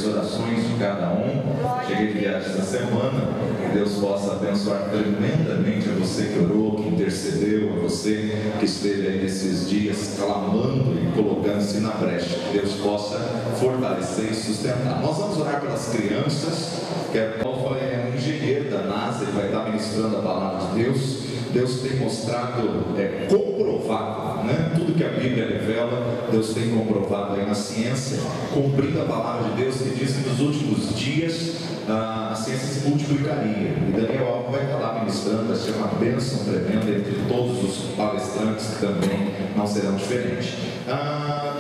as orações de cada um. Cheguei de viagem esta semana, que Deus possa abençoar tremendamente a você que orou, que intercedeu, a você que esteve aí nesses dias clamando e colocando-se na brecha. Que Deus possa fortalecer e sustentar. Nós vamos orar pelas crianças, que é um engenheiro da NASA, ele vai estar ministrando a palavra de Deus. Deus tem mostrado, comprovado, né? Tudo que a Bíblia revela, Deus tem comprovado aí na ciência, cumprindo a palavra de Deus, que diz que nos últimos dias a ciência se multiplicaria. E Daniel Alves vai estar lá ministrando, vai ser uma bênção tremenda entre todos os palestrantes que também não serão diferentes.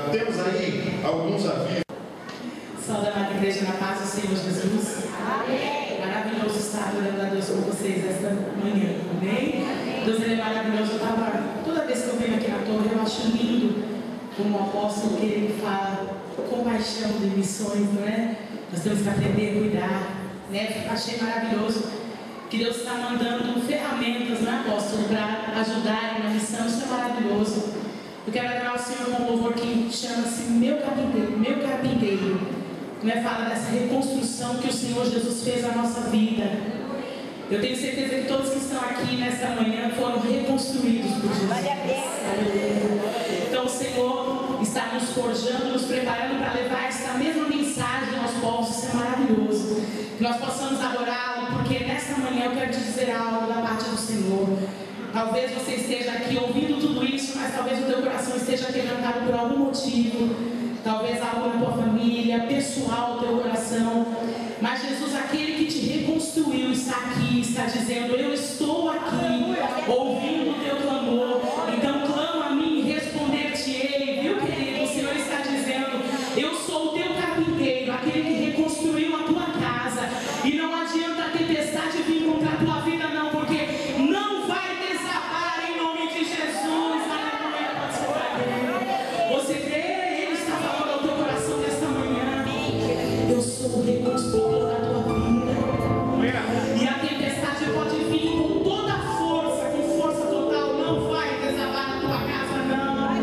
Temos aí alguns avisos. Salve a amada igreja na paz do Senhor Jesus. Amém. Maravilhoso estar orando a Deus com vocês esta manhã. Amém. Deus, ele é maravilhoso. Toda vez que eu venho aqui na torre, eu acho lindo como o apóstolo que ele fala com paixão de missões, não é? Nós temos que aprender a cuidar, né? Achei maravilhoso que Deus está mandando ferramentas, não é, apóstolo, para ajudarem na missão. Isso é maravilhoso. Eu quero adorar o Senhor com um louvor que chama-se Meu Carpinteiro, Meu Carpinteiro. Fala dessa reconstrução que o Senhor Jesus fez na nossa vida. Eu tenho certeza que todos que estão aqui nesta manhã foram reconstruídos por Jesus. Então o Senhor está nos forjando, nos preparando para levar essa mesma mensagem aos povos. Isso é maravilhoso. Que nós possamos adorá-lo, porque nesta manhã eu quero te dizer algo da parte do Senhor. Talvez você esteja aqui ouvindo tudo isso, mas talvez o teu coração esteja quebrantado por algum motivo. Talvez algo na tua família, pessoal, teu coração. Mas Jesus, aquele que te reconstruiu, está aqui, está dizendo: eu estou aqui, ouvindo o teu clamor. Então clama a mim e responder-te-ei. Viu, querido? O Senhor está dizendo: eu sou o teu carpinteiro, aquele que reconstruiu a tua casa. E não adianta a tempestade vir contra a tua vida, não, porque não vai desabar em nome de Jesus. Aleluia, pode ser para Deus. Você crê? Eu sou o reconstrutor da tua vida. E a tempestade pode vir com toda a força, com força total. Não vai desabar na tua casa, não.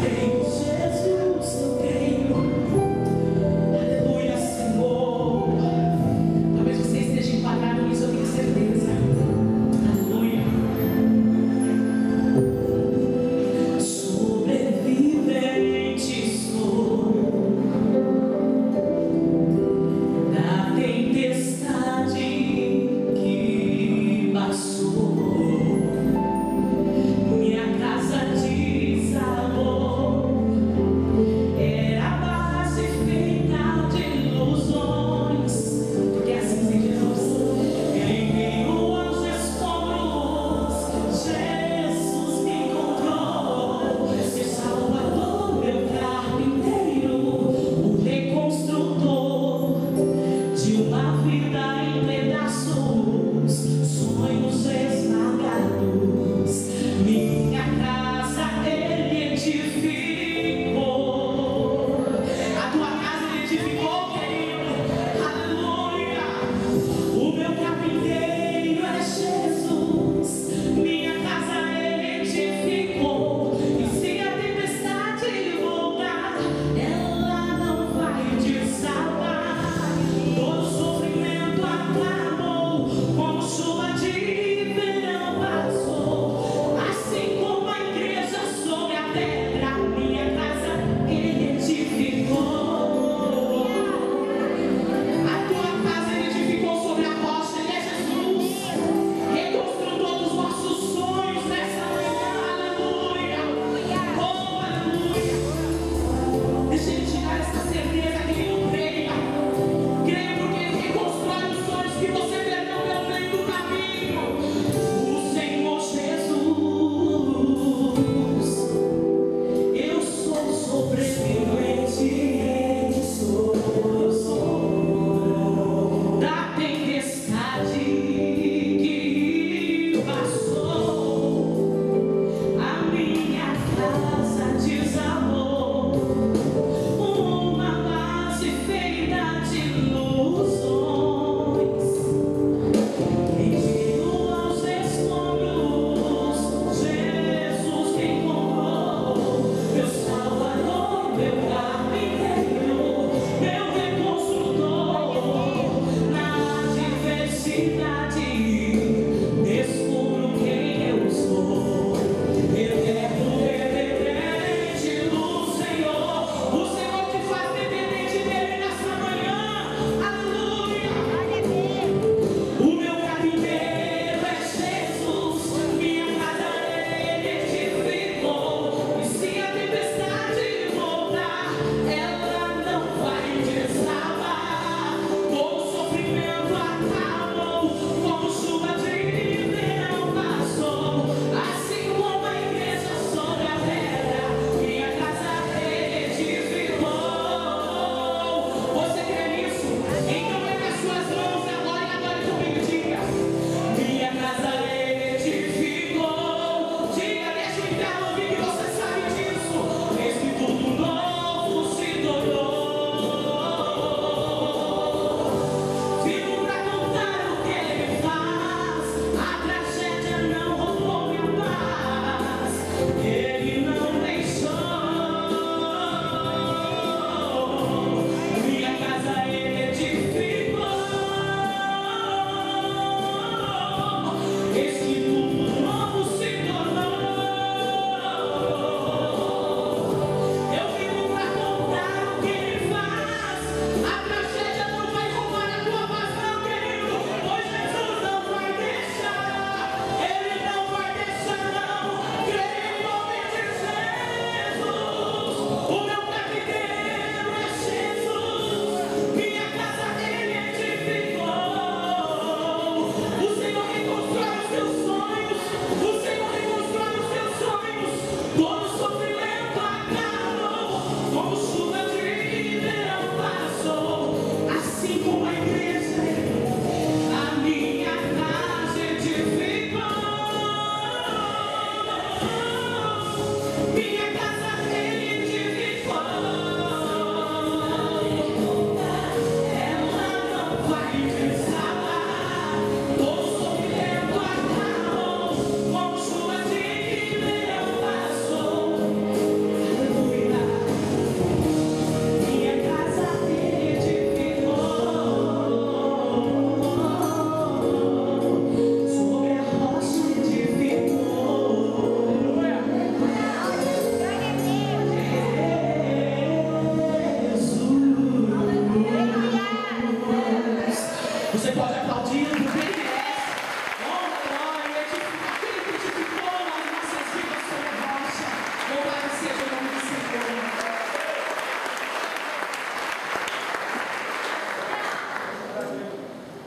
Em Jesus eu creio.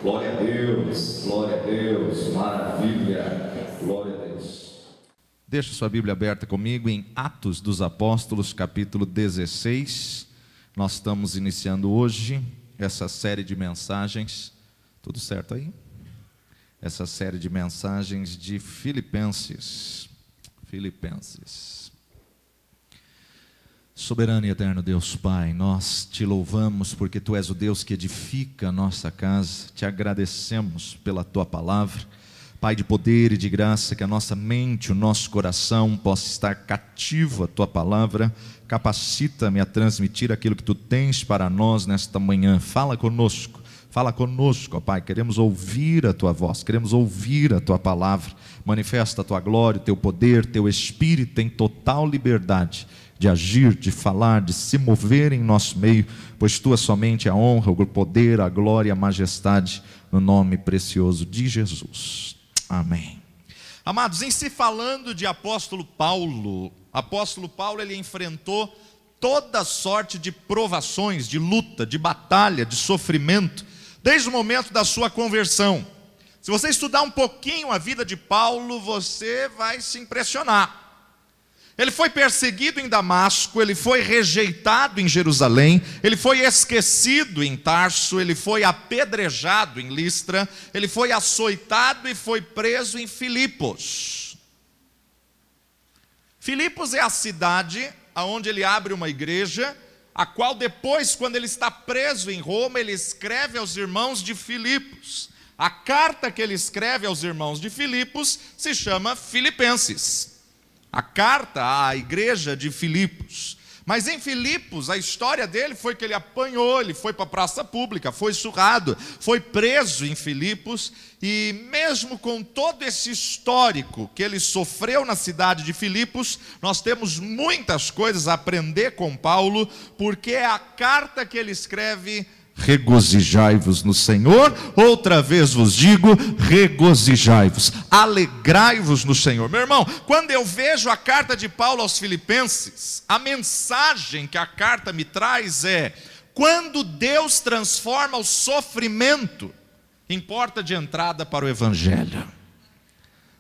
Glória a Deus, maravilha, glória a Deus. Deixa sua Bíblia aberta comigo em Atos dos Apóstolos, capítulo 16. Nós estamos iniciando hoje essa série de mensagens. Tudo certo aí? Essa série de mensagens de Filipenses. Soberano e eterno Deus Pai, nós te louvamos porque Tu és o Deus que edifica a nossa casa. Te agradecemos pela Tua palavra, Pai de poder e de graça, que a nossa mente, o nosso coração possa estar cativo à Tua palavra. Capacita-me a transmitir aquilo que Tu tens para nós nesta manhã. Fala conosco, ó Pai. Queremos ouvir a Tua voz, queremos ouvir a Tua palavra. Manifesta a Tua glória, o Teu poder, Teu Espírito tem total liberdade de agir, de falar, de se mover em nosso meio, pois Tua somente a honra, o poder, a glória e a majestade, no nome precioso de Jesus. Amém. Amados, em se falando de apóstolo Paulo ele enfrentou toda sorte de provações, de luta, de batalha, de sofrimento, desde o momento da sua conversão. Se você estudar um pouquinho a vida de Paulo, você vai se impressionar. Ele foi perseguido em Damasco, ele foi rejeitado em Jerusalém, ele foi esquecido em Tarso, ele foi apedrejado em Listra, ele foi açoitado e foi preso em Filipos. Filipos é a cidade onde ele abre uma igreja, a qual depois, quando ele está preso em Roma, ele escreve aos irmãos de Filipos. A carta que ele escreve aos irmãos de Filipos se chama Filipenses. A carta à igreja de Filipos. Mas em Filipos, a história dele foi que ele apanhou, ele foi para a praça pública, foi surrado, foi preso em Filipos. E mesmo com todo esse histórico que ele sofreu na cidade de Filipos, nós temos muitas coisas a aprender com Paulo, porque é a carta que ele escreve: regozijai-vos no Senhor. Outra vez vos digo, regozijai-vos, alegrai-vos no Senhor. Meu irmão, quando eu vejo a carta de Paulo aos Filipenses, a mensagem que a carta me traz é: quando Deus transforma o sofrimento em porta de entrada para o Evangelho.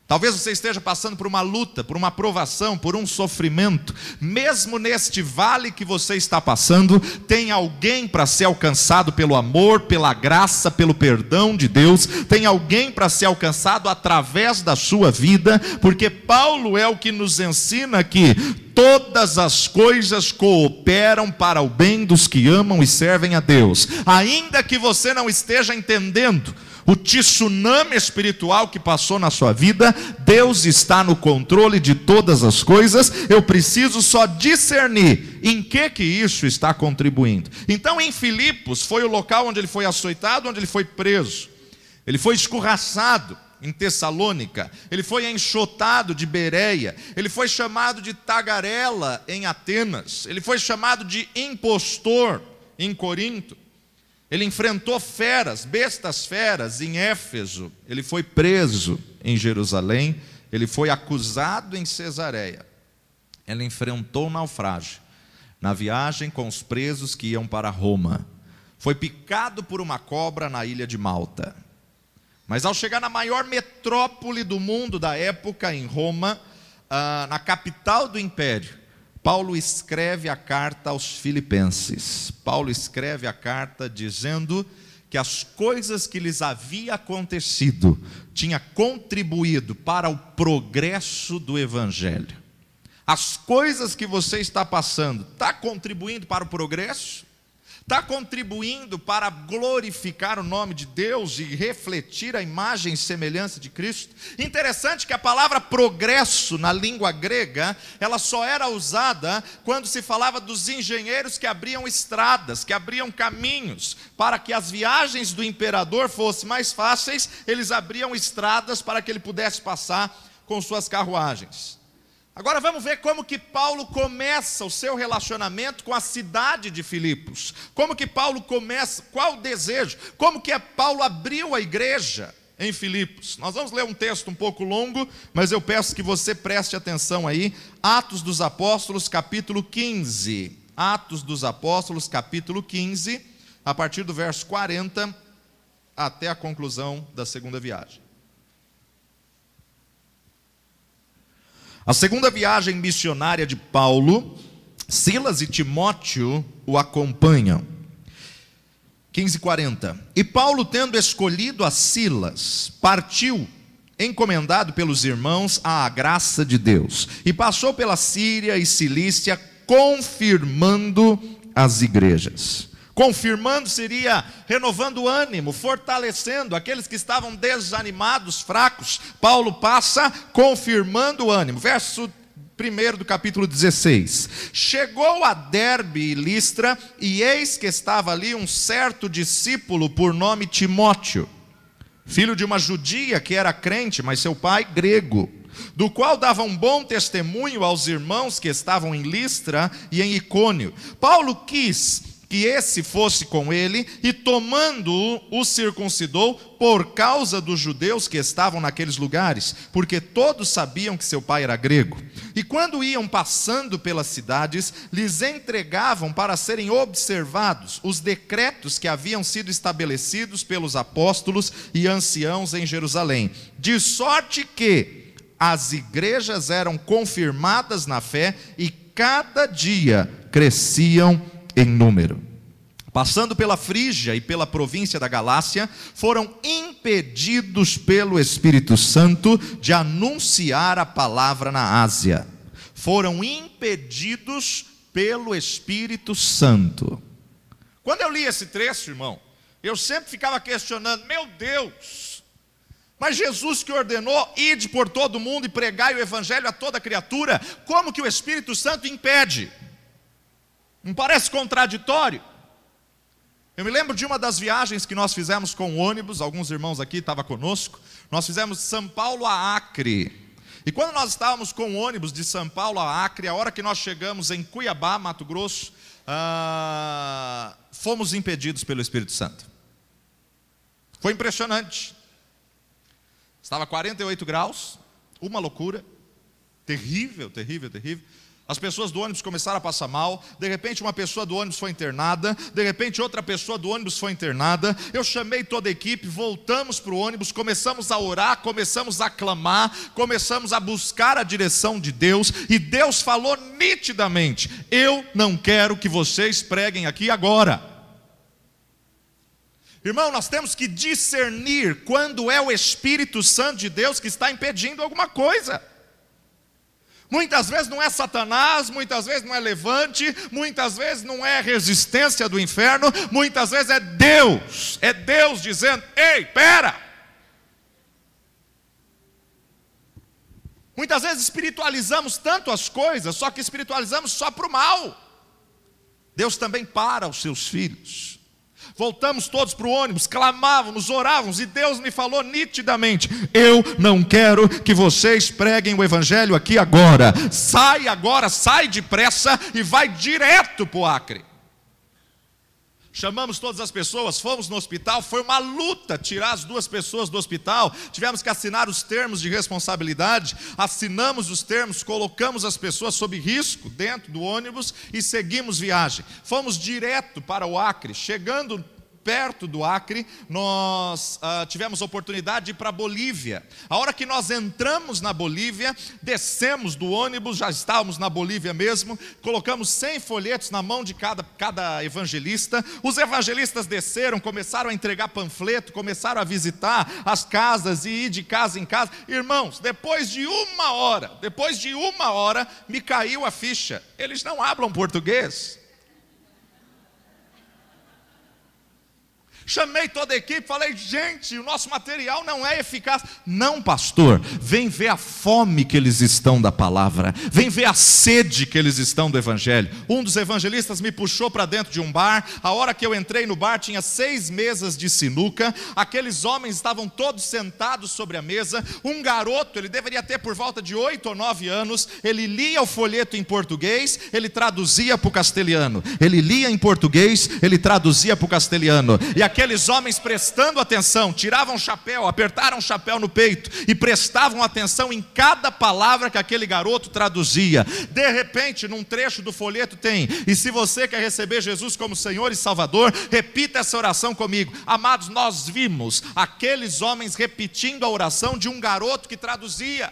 Talvez você esteja passando por uma luta, por uma provação, por um sofrimento. Mesmo neste vale que você está passando, tem alguém para ser alcançado pelo amor, pela graça, pelo perdão de Deus. Tem alguém para ser alcançado através da sua vida, porque Paulo é o que nos ensina que todas as coisas cooperam para o bem dos que amam e servem a Deus. Ainda que você não esteja entendendo o tsunami espiritual que passou na sua vida, Deus está no controle de todas as coisas. Eu preciso só discernir em que isso está contribuindo. Então em Filipos foi o local onde ele foi açoitado, onde ele foi preso. Ele foi escorraçado em Tessalônica, ele foi enxotado de Bereia, ele foi chamado de tagarela em Atenas, ele foi chamado de impostor em Corinto. Ele enfrentou feras, bestas feras em Éfeso, ele foi preso em Jerusalém, ele foi acusado em Cesareia, ele enfrentou o naufrágio, na viagem com os presos que iam para Roma, foi picado por uma cobra na ilha de Malta. Mas ao chegar na maior metrópole do mundo da época, em Roma, na capital do império, Paulo escreve a carta aos Filipenses. Paulo escreve a carta dizendo que as coisas que lhes havia acontecido tinha contribuído para o progresso do Evangelho. As coisas que você está passando, está contribuindo para o progresso? Está contribuindo para glorificar o nome de Deus e refletir a imagem e semelhança de Cristo? Interessante que a palavra progresso na língua grega, ela só era usada quando se falava dos engenheiros que abriam estradas, que abriam caminhos, para que as viagens do imperador fossem mais fáceis. Eles abriam estradas para que ele pudesse passar com suas carruagens. Agora vamos ver como que Paulo começa o seu relacionamento com a cidade de Filipos. Como que Paulo começa, qual o desejo, como que Paulo abriu a igreja em Filipos. Nós vamos ler um texto um pouco longo, mas eu peço que você preste atenção aí. Atos dos Apóstolos, capítulo 15. Atos dos Apóstolos, capítulo 15, a partir do verso 40 até a conclusão da segunda viagem. A segunda viagem missionária de Paulo, Silas e Timóteo o acompanham. 15:40. E Paulo, tendo escolhido a Silas, partiu, encomendado pelos irmãos à graça de Deus, e passou pela Síria e Cilícia, confirmando as igrejas. Confirmando seria renovando o ânimo, fortalecendo aqueles que estavam desanimados, fracos. Paulo passa confirmando o ânimo. Verso 1 do capítulo 16. Chegou a Derbe e Listra, e eis que estava ali um certo discípulo por nome Timóteo, filho de uma judia que era crente, mas seu pai grego, do qual dava um bom testemunho aos irmãos que estavam em Listra e em Icônio. Paulo quis que esse fosse com ele, e tomando-o, o circuncidou por causa dos judeus que estavam naqueles lugares, porque todos sabiam que seu pai era grego. E quando iam passando pelas cidades, lhes entregavam para serem observados os decretos que haviam sido estabelecidos pelos apóstolos e anciãos em Jerusalém, de sorte que as igrejas eram confirmadas na fé e cada dia cresciam em número. Passando pela Frígia e pela província da Galácia, foram impedidos pelo Espírito Santo de anunciar a palavra na Ásia. Foram impedidos pelo Espírito Santo. Quando eu li esse trecho, irmão, eu sempre ficava questionando: meu Deus, mas Jesus que ordenou, ide por todo mundo e pregai o evangelho a toda criatura, como que o Espírito Santo impede? Não parece contraditório? Eu me lembro de uma das viagens que nós fizemos com o ônibus, alguns irmãos aqui estavam conosco. Nós fizemos de São Paulo a Acre. E quando nós estávamos com o ônibus de São Paulo a Acre, a hora que nós chegamos em Cuiabá, Mato Grosso, fomos impedidos pelo Espírito Santo. Foi impressionante. Estava 48 graus, uma loucura, terrível, terrível, terrível. As pessoas do ônibus começaram a passar mal. De repente uma pessoa do ônibus foi internada. De repente outra pessoa do ônibus foi internada. Eu chamei toda a equipe, voltamos para o ônibus, começamos a orar, começamos a clamar, começamos a buscar a direção de Deus. E Deus falou nitidamente: eu não quero que vocês preguem aqui agora. Irmão, nós temos que discernir quando é o Espírito Santo de Deus que está impedindo alguma coisa. Muitas vezes não é Satanás, muitas vezes não é levante, muitas vezes não é resistência do inferno, muitas vezes é Deus dizendo: ei, pera. Muitas vezes espiritualizamos tanto as coisas, só que espiritualizamos só para o mal. Deus também para os seus filhos. Voltamos todos para o ônibus, clamávamos, orávamos, e Deus me falou nitidamente: eu não quero que vocês preguem o evangelho aqui agora. Sai agora, sai depressa e vai direto para o Acre. Chamamos todas as pessoas, fomos no hospital. Foi uma luta tirar as duas pessoas do hospital. Tivemos que assinar os termos de responsabilidade. Assinamos os termos, colocamos as pessoas sob risco dentro do ônibus e seguimos viagem. Fomos direto para o Acre. Chegando perto do Acre, nós tivemos a oportunidade de ir para a Bolívia. A hora que nós entramos na Bolívia, descemos do ônibus, já estávamos na Bolívia mesmo, colocamos 100 folhetos na mão de cada evangelista. Os evangelistas desceram, começaram a entregar panfleto, começaram a visitar as casas e ir de casa em casa. Irmãos, depois de uma hora, me caiu a ficha: eles não falam português. Chamei toda a equipe, falei: gente, o nosso material não é eficaz. Não, pastor, vem ver a fome que eles estão da palavra, vem ver a sede que eles estão do evangelho. Um dos evangelistas me puxou para dentro de um bar. A hora que eu entrei no bar, tinha 6 mesas de sinuca. Aqueles homens estavam todos sentados sobre a mesa. Um garoto, ele deveria ter por volta de 8 ou 9 anos, ele lia o folheto em português, ele traduzia para o castelhano. Ele lia em português, ele traduzia para o castelhano. E aqueles homens prestando atenção, tiravam o chapéu, apertaram o chapéu no peito e prestavam atenção em cada palavra que aquele garoto traduzia. De repente, num trecho do folheto tem: e se você quer receber Jesus como Senhor e Salvador, repita essa oração comigo. Amados, nós vimos aqueles homens repetindo a oração de um garoto que traduzia.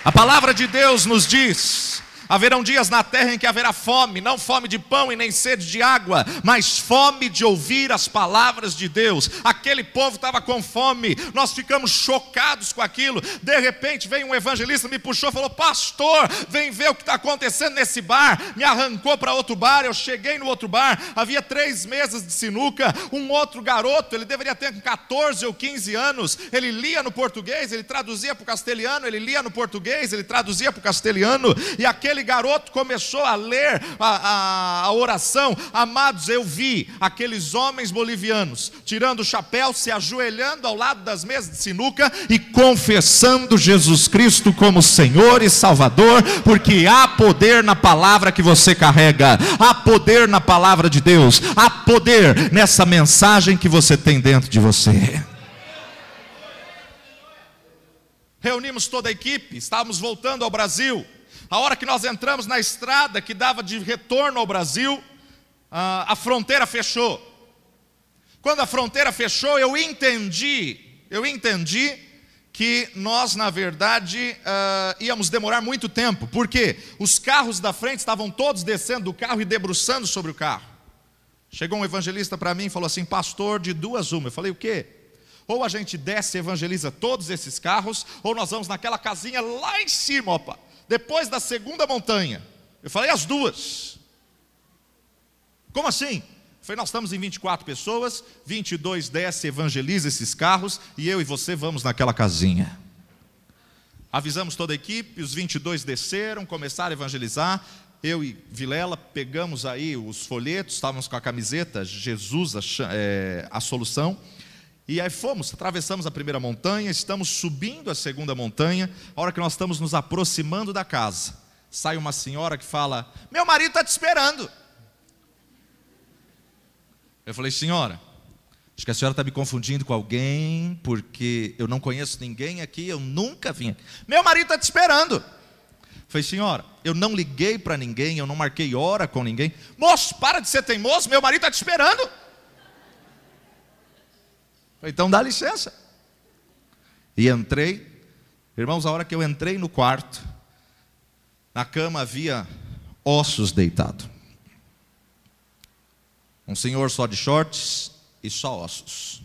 A palavra de Deus nos diz: haverão dias na terra em que haverá fome, não fome de pão e nem sede de água, mas fome de ouvir as palavras de Deus. Aquele povo estava com fome, nós ficamos chocados com aquilo. De repente veio um evangelista, me puxou e falou: pastor, vem ver o que está acontecendo nesse bar. Me arrancou para outro bar, eu cheguei no outro bar, havia 3 mesas de sinuca. Um outro garoto, ele deveria ter 14 ou 15 anos, ele lia no português, ele traduzia para o castelhano, ele lia no português, ele traduzia para o castelhano, e aquele garoto começou a ler a oração. Amados, eu vi aqueles homens bolivianos tirando o chapéu, se ajoelhando ao lado das mesas de sinuca e confessando Jesus Cristo como Senhor e Salvador, porque há poder na palavra que você carrega, há poder na palavra de Deus, há poder nessa mensagem que você tem dentro de você. Reunimos toda a equipe, estávamos voltando ao Brasil. A hora que nós entramos na estrada que dava de retorno ao Brasil, a fronteira fechou. Quando a fronteira fechou, eu entendi que nós, na verdade, íamos demorar muito tempo, porque os carros da frente estavam todos descendo do carro e debruçando sobre o carro. Chegou um evangelista para mim e falou assim: pastor, de duas uma. Eu falei: o quê? Ou a gente desce e evangeliza todos esses carros, ou nós vamos naquela casinha lá em cima, opa, depois da segunda montanha. Eu falei: as duas. Como assim? Eu falei: nós estamos em 24 pessoas, 22 desce e evangeliza esses carros, e eu e você vamos naquela casinha. Avisamos toda a equipe, os 22 desceram, começaram a evangelizar. Eu e Vilela pegamos aí os folhetos, estávamos com a camiseta Jesus, a solução. E aí fomos, atravessamos a primeira montanha, estamos subindo a segunda montanha. A hora que nós estamos nos aproximando da casa, sai uma senhora que fala: meu marido está te esperando. Eu falei: senhora, acho que a senhora está me confundindo com alguém, porque eu não conheço ninguém aqui, eu nunca vim aqui. Meu marido está te esperando. Eu falei: senhora, eu não liguei para ninguém, eu não marquei hora com ninguém. Moço, para de ser teimoso, meu marido está te esperando. Então dá licença. E entrei. Irmãos, a hora que eu entrei no quarto, na cama havia ossos deitados. Um senhor só de shorts e só ossos.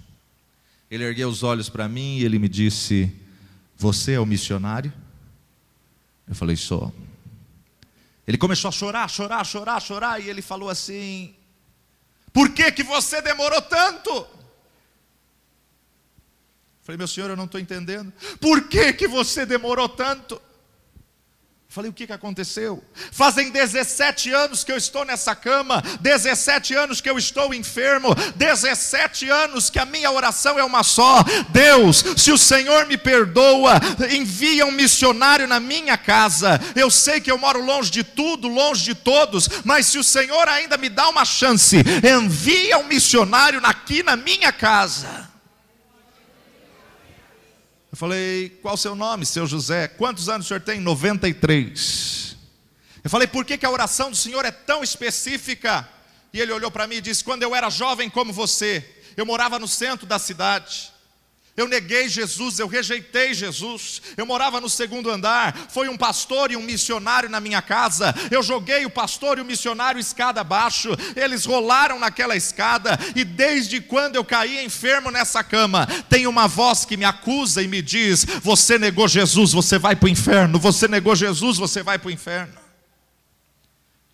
Ele ergueu os olhos para mim e ele me disse: você é o missionário? Eu falei: sou. Ele começou a chorar, e ele falou assim: por que que você demorou tanto? Falei: meu senhor, eu não estou entendendo. Por que que você demorou tanto? Falei: o que que aconteceu? Fazem 17 anos que eu estou nessa cama, 17 anos que eu estou enfermo, 17 anos que a minha oração é uma só: Deus, se o Senhor me perdoa, envia um missionário na minha casa. Eu sei que eu moro longe de tudo, longe de todos, mas se o Senhor ainda me dá uma chance, envia um missionário aqui na minha casa. Eu falei: qual o seu nome, seu José? Quantos anos o senhor tem? 93. Eu falei: por que que a oração do senhor é tão específica? E ele olhou para mim e disse: quando eu era jovem como você, eu morava no centro da cidade. Eu neguei Jesus, eu rejeitei Jesus. Eu morava no segundo andar. Foi um pastor e um missionário na minha casa. Eu joguei o pastor e o missionário escada abaixo. Eles rolaram naquela escada. E desde quando eu caí enfermo nessa cama, tem uma voz que me acusa e me diz: você negou Jesus, você vai para o inferno. Você negou Jesus, você vai para o inferno.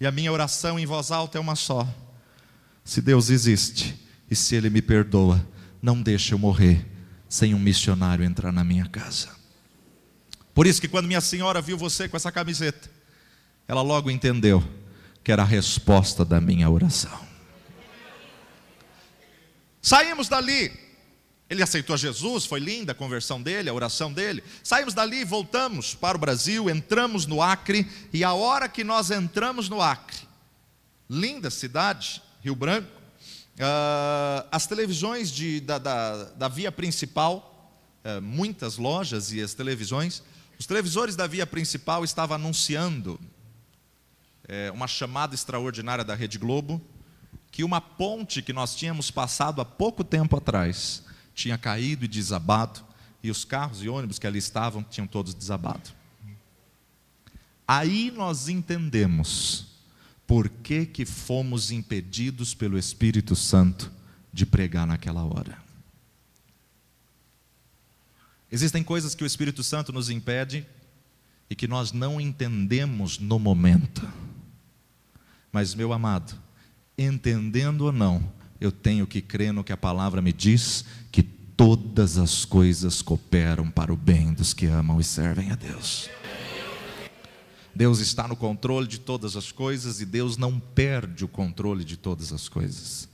E a minha oração em voz alta é uma só: se Deus existe e se Ele me perdoa, não deixe eu morrer sem um missionário entrar na minha casa. Por isso que quando minha senhora viu você com essa camiseta, ela logo entendeu que era a resposta da minha oração. Saímos dali, Ele aceitou Jesus, foi linda a conversão dele, a oração dele. Saímos dali, voltamos para o Brasil, entramos no Acre, e a hora que nós entramos no Acre, linda cidade, Rio Branco, as televisões da via principal, muitas lojas e as televisões, os televisores da via principal estavam anunciando uma chamada extraordinária da Rede Globo, que uma ponte que nós tínhamos passado há pouco tempo atrás tinha caído e desabado, e os carros e ônibus que ali estavam tinham todos desabado. Aí nós entendemos por que fomos impedidos pelo Espírito Santo de pregar naquela hora. Existem coisas que o Espírito Santo nos impede e que nós não entendemos no momento. Mas, meu amado, entendendo ou não, eu tenho que crer no que a palavra me diz, que todas as coisas cooperam para o bem dos que amam e servem a Deus. Deus está no controle de todas as coisas e Deus não perde o controle de todas as coisas.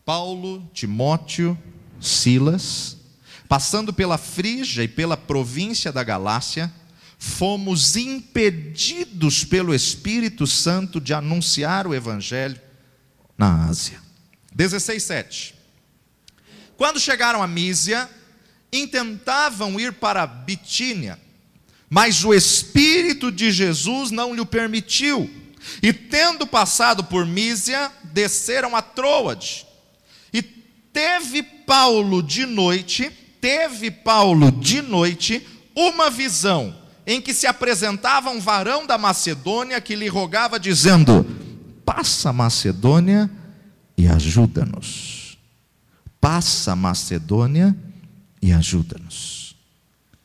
Paulo, Timóteo, Silas, passando pela Frígia e pela província da Galácia, fomos impedidos pelo Espírito Santo de anunciar o Evangelho na Ásia. 16:7. Quando chegaram a Mísia, intentavam ir para Bitínia, mas o Espírito de Jesus não lhe permitiu. E tendo passado por Mísia, desceram a Troade. E teve Paulo de noite uma visão, em que se apresentava um varão da Macedônia que lhe rogava, dizendo: passa a Macedônia e ajuda-nos. Passa a Macedônia e ajuda-nos.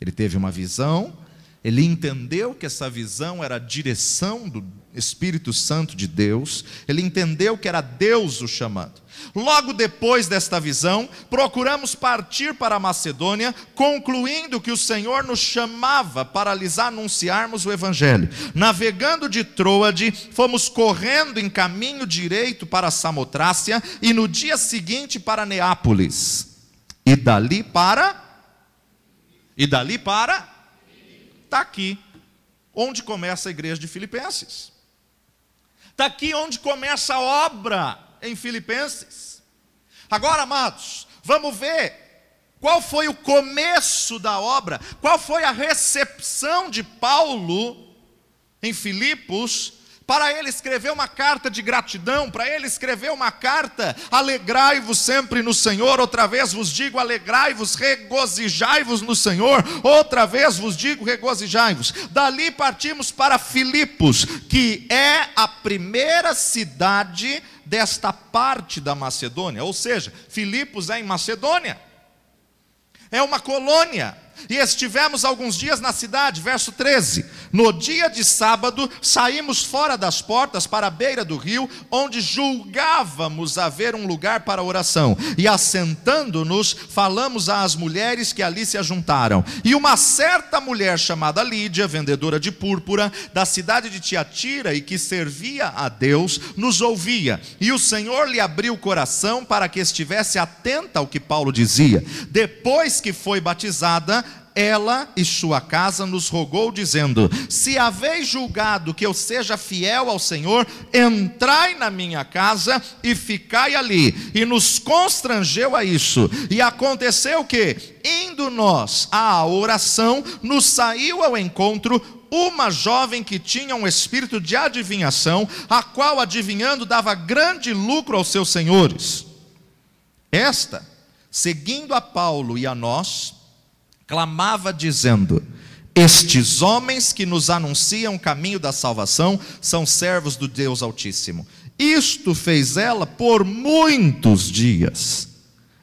Ele teve uma visão, ele entendeu que essa visão era a direção do Espírito Santo de Deus, ele entendeu que era Deus o chamando. Logo depois desta visão, procuramos partir para a Macedônia, concluindo que o Senhor nos chamava para lhes anunciarmos o Evangelho. Navegando de Troade, fomos correndo em caminho direito para Samotrácia, e no dia seguinte para Neápolis. E dali para... Está aqui, onde começa a igreja de Filipenses. Está aqui onde começa a obra em Filipenses. Agora, amados, vamos ver qual foi o começo da obra, qual foi a recepção de Paulo em Filipos, para ele escrever uma carta de gratidão, para ele escrever uma carta: alegrai-vos sempre no Senhor. Outra vez vos digo, alegrai-vos, regozijai-vos no Senhor. Outra vez vos digo, regozijai-vos. Dali partimos para Filipos, que é a primeira cidade desta parte da Macedônia. Ou seja, Filipos é em Macedônia, é uma colônia. E estivemos alguns dias na cidade. Verso 13: no dia de sábado, saímos fora das portas para a beira do rio, onde julgávamos haver um lugar para oração. E assentando-nos, falamos às mulheres que ali se ajuntaram. E uma certa mulher chamada Lídia, vendedora de púrpura, da cidade de Tiatira, e que servia a Deus, nos ouvia. E o Senhor lhe abriu o coração para que estivesse atenta ao que Paulo dizia. Depois que foi batizada, ela e sua casa nos rogou, dizendo: se haveis julgado que eu seja fiel ao Senhor, entrai na minha casa e ficai ali. E nos constrangeu a isso. E aconteceu que, indo nós à oração, nos saiu ao encontro uma jovem que tinha um espírito de adivinhação, a qual, adivinhando, dava grande lucro aos seus senhores. Esta, seguindo a Paulo e a nós, clamava dizendo: estes homens que nos anunciam o caminho da salvação são servos do Deus Altíssimo. Isto fez ela por muitos dias.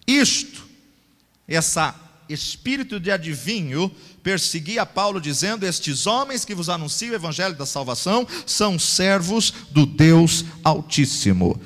Esse espírito de adivinho perseguia Paulo, dizendo: estes homens que vos anunciam o evangelho da salvação são servos do Deus Altíssimo.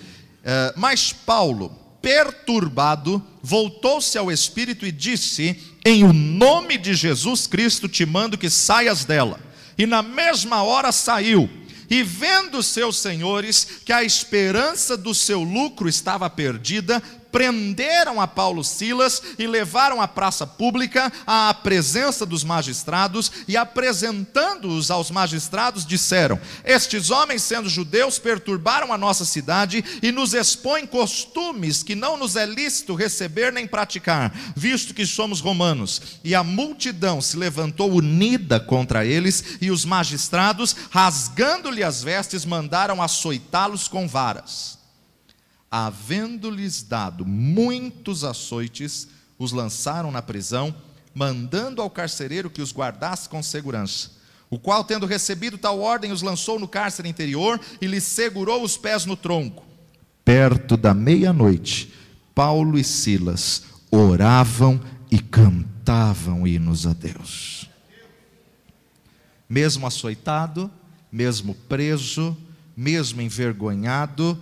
Mas Paulo, perturbado, voltou-se ao Espírito e disse: em o nome de Jesus Cristo te mando que saias dela. E na mesma hora saiu. E vendo seus senhores que a esperança do seu lucro estava perdida, prenderam a Paulo e Silas e levaram à praça pública, à presença dos magistrados, e apresentando-os aos magistrados, disseram: estes homens, sendo judeus, perturbaram a nossa cidade e nos expõem costumes que não nos é lícito receber nem praticar, visto que somos romanos. E a multidão se levantou unida contra eles, e os magistrados, rasgando-lhe as vestes, mandaram açoitá-los com varas. Havendo-lhes dado muitos açoites, os lançaram na prisão, mandando ao carcereiro que os guardasse com segurança, o qual, tendo recebido tal ordem, os lançou no cárcere interior e lhes segurou os pés no tronco. Perto da meia-noite, Paulo e Silas oravam e cantavam hinos a Deus. Mesmo açoitado, mesmo preso, mesmo envergonhado,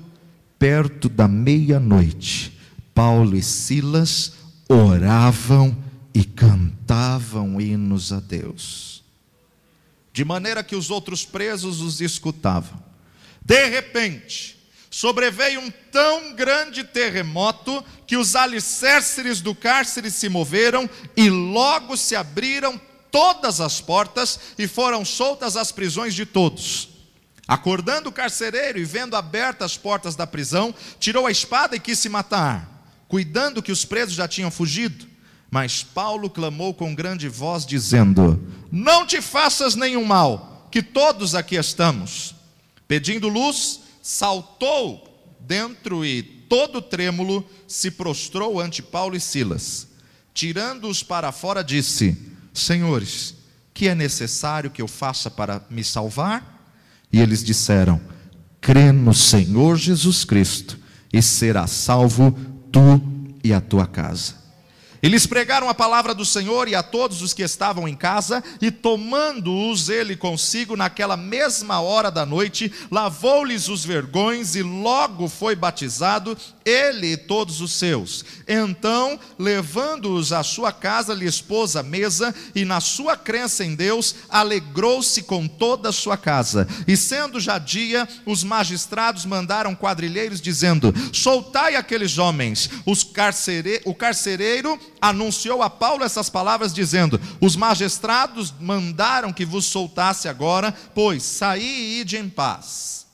perto da meia-noite, Paulo e Silas oravam e cantavam hinos a Deus, de maneira que os outros presos os escutavam. De repente, sobreveio um tão grande terremoto que os alicerces do cárcere se moveram e logo se abriram todas as portas e foram soltas as prisões de todos. Acordando o carcereiro e vendo abertas as portas da prisão, tirou a espada e quis se matar, cuidando que os presos já tinham fugido. Mas Paulo clamou com grande voz, dizendo: não te faças nenhum mal, que todos aqui estamos. Pedindo luz, saltou dentro e, todo trêmulo, se prostrou ante Paulo e Silas. Tirando-os para fora, disse: senhores, que é necessário que eu faça para me salvar? E eles disseram: crê no Senhor Jesus Cristo, e serás salvo tu e a tua casa. E lhes pregaram a palavra do Senhor e a todos os que estavam em casa, e tomando-os ele consigo naquela mesma hora da noite, lavou-lhes os vergões e logo foi batizado, ele e todos os seus. Então, levando-os à sua casa, lhes pôs a mesa, e na sua crença em Deus, alegrou-se com toda a sua casa. E sendo já dia, os magistrados mandaram quadrilheiros, dizendo: soltai aqueles homens. O carcereiro anunciou a Paulo essas palavras, dizendo: os magistrados mandaram que vos soltasse agora, pois saí e ide em paz.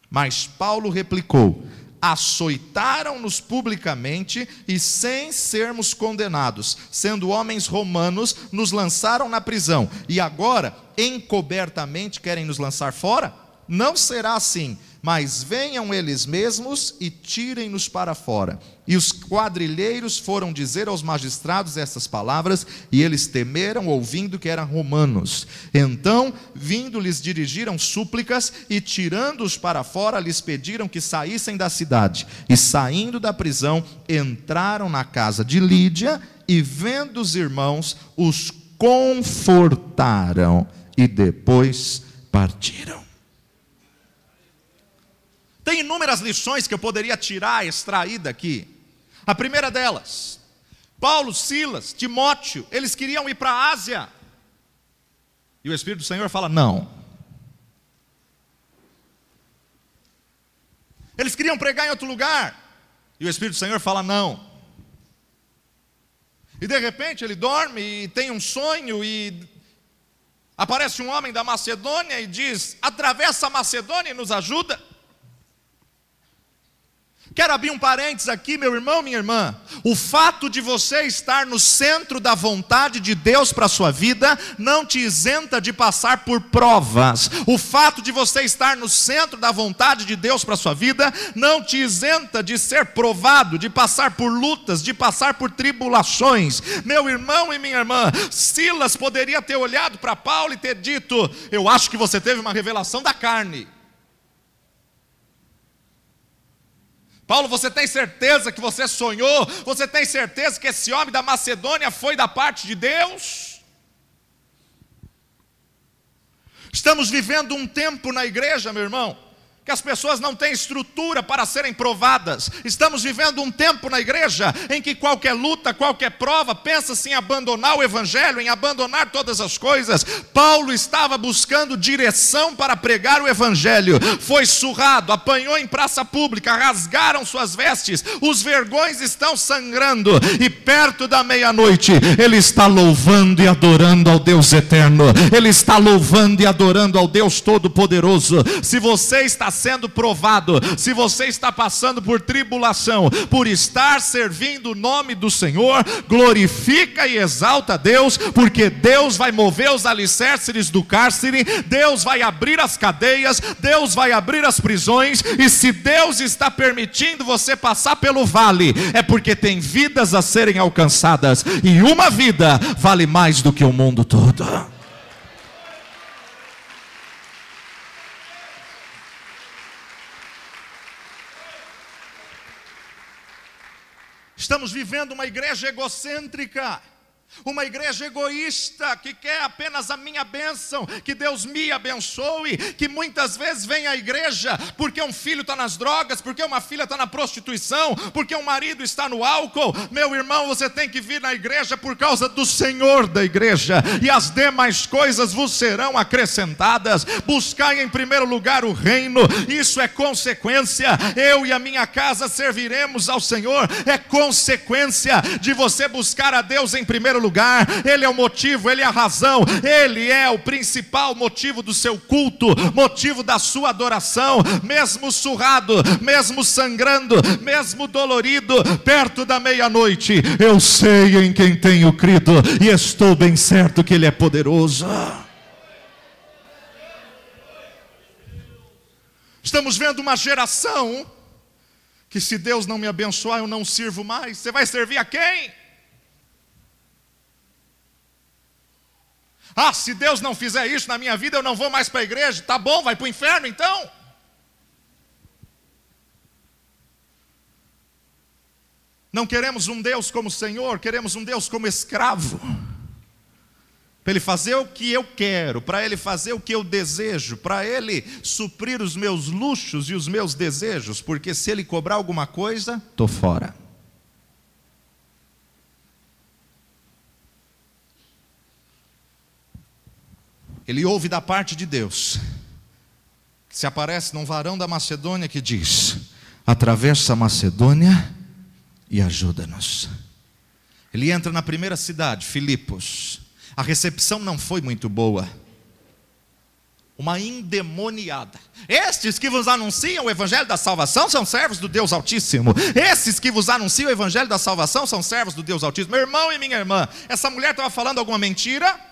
Mas Paulo replicou: açoitaram-nos publicamente e sem sermos condenados, sendo homens romanos, nos lançaram na prisão, e agora encobertamente querem nos lançar fora? Não será assim, mas venham eles mesmos e tirem-nos para fora. E os quadrilheiros foram dizer aos magistrados essas palavras, e eles temeram, ouvindo que eram romanos. Então, vindo, lhes dirigiram súplicas, e tirando-os para fora, lhes pediram que saíssem da cidade. E saindo da prisão, entraram na casa de Lídia, e vendo os irmãos, os confortaram, e depois partiram. Tem inúmeras lições que eu poderia tirar, extrair daqui. A primeira delas: Paulo, Silas, Timóteo, eles queriam ir para a Ásia, e o Espírito do Senhor fala: não. Eles queriam pregar em outro lugar, e o Espírito do Senhor fala: não. E de repente ele dorme e tem um sonho, e aparece um homem da Macedônia e diz: atravessa a Macedônia e nos ajuda. Quero abrir um parênteses aqui, meu irmão, minha irmã. O fato de você estar no centro da vontade de Deus para a sua vida não te isenta de passar por provas. O fato de você estar no centro da vontade de Deus para a sua vida não te isenta de ser provado, de passar por lutas, de passar por tribulações. Meu irmão e minha irmã, Silas poderia ter olhado para Paulo e ter dito: eu acho que você teve uma revelação da carne. Paulo, você tem certeza que você sonhou? Você tem certeza que esse homem da Macedônia foi da parte de Deus? Estamos vivendo um tempo na igreja, meu irmão, que as pessoas não têm estrutura para serem provadas. Estamos vivendo um tempo na igreja em que qualquer luta, qualquer prova, pensa-se em abandonar o evangelho, em abandonar todas as coisas. Paulo estava buscando direção para pregar o evangelho, foi surrado, apanhou em praça pública, rasgaram suas vestes, os vergões estão sangrando, e perto da meia-noite, ele está louvando e adorando ao Deus eterno, ele está louvando e adorando ao Deus Todo-Poderoso. Se você está sendo provado, se você está passando por tribulação, por estar servindo o nome do Senhor, glorifica e exalta a Deus, porque Deus vai mover os alicerces do cárcere, Deus vai abrir as cadeias, Deus vai abrir as prisões, e se Deus está permitindo você passar pelo vale, é porque tem vidas a serem alcançadas, e uma vida vale mais do que o mundo todo. Estamos vivendo uma igreja egocêntrica, uma igreja egoísta, que quer apenas a minha bênção, que Deus me abençoe, que muitas vezes vem à igreja porque um filho está nas drogas, porque uma filha está na prostituição, porque um marido está no álcool. Meu irmão, você tem que vir na igreja por causa do Senhor da igreja, e as demais coisas vos serão acrescentadas. Buscai em primeiro lugar o reino, isso é consequência. Eu e a minha casa serviremos ao Senhor, é consequência de você buscar a Deus em primeiro lugar. Ele é o motivo, Ele é a razão, Ele é o principal motivo do seu culto, motivo da sua adoração. Mesmo surrado, mesmo sangrando, mesmo dolorido, perto da meia-noite, eu sei em quem tenho crido, e estou bem certo que Ele é poderoso. Estamos vendo uma geração que, se Deus não me abençoar, eu não sirvo mais. Você vai servir a quem? Ah, se Deus não fizer isso na minha vida, eu não vou mais para a igreja. Tá bom, vai para o inferno então. Não queremos um Deus como Senhor, queremos um Deus como escravo. Para Ele fazer o que eu quero, para Ele fazer o que eu desejo, para Ele suprir os meus luxos e os meus desejos, porque se Ele cobrar alguma coisa, estou fora. Ele ouve da parte de Deus, que se aparece num varão da Macedônia que diz: atravessa a Macedônia e ajuda-nos. Ele entra na primeira cidade, Filipos. A recepção não foi muito boa. Uma endemoniada. Estes que vos anunciam o evangelho da salvação são servos do Deus Altíssimo. Esses que vos anunciam o evangelho da salvação são servos do Deus Altíssimo. Meu irmão e minha irmã, essa mulher estava falando alguma mentira?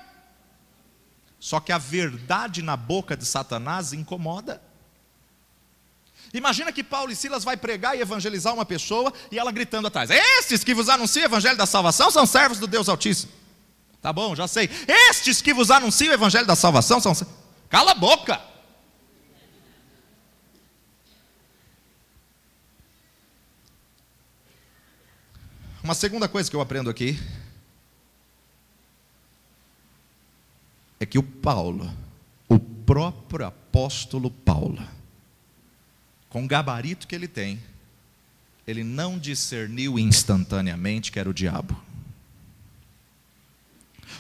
Só que a verdade na boca de Satanás incomoda. Imagina que Paulo e Silas vai pregar e evangelizar uma pessoa, e ela gritando atrás: estes que vos anunciam o evangelho da salvação são servos do Deus Altíssimo. Tá bom, já sei. Estes que vos anunciam o evangelho da salvação são... Cala a boca! Uma segunda coisa que eu aprendo aqui é que o Paulo, o próprio apóstolo Paulo, com o gabarito que ele tem, ele não discerniu instantaneamente que era o diabo.